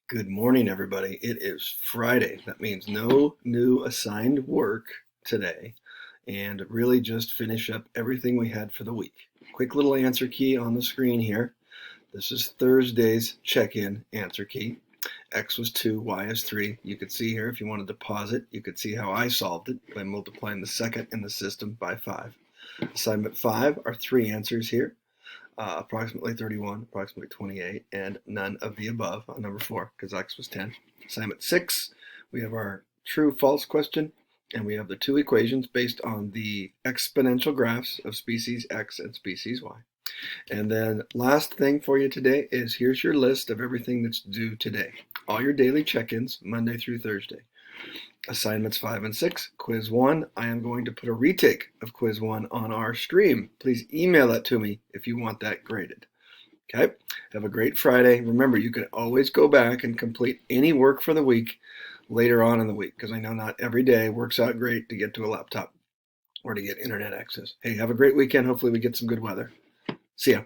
Good morning, everybody. It is Friday. That means no new assigned work today, and really just finish up everything we had for the week. Quick little answer key on the screen here. This is Thursday's check-in answer key. X was 2, Y is 3. You could see here if you wanted to pause it, you could see how I solved it by multiplying the second in the system by 5. Assignment 5 are 3 answers here. Approximately 31, approximately 28, and none of the above on number 4 because X was 10. Assignment 6, we have our true-false question, and we have the 2 equations based on the exponential graphs of species X and species Y. And then last thing for you today is here's your list of everything that's due today. All your daily check-ins, Monday through Thursday. Assignments 5 and 6, quiz 1. I am going to put a retake of quiz 1 on our stream. Please email that to me if you want that graded. Okay, have a great Friday. Remember, you can always go back and complete any work for the week later on in the week because I know not every day works out great to get to a laptop or to get internet access. Hey, have a great weekend. Hopefully we get some good weather. See ya.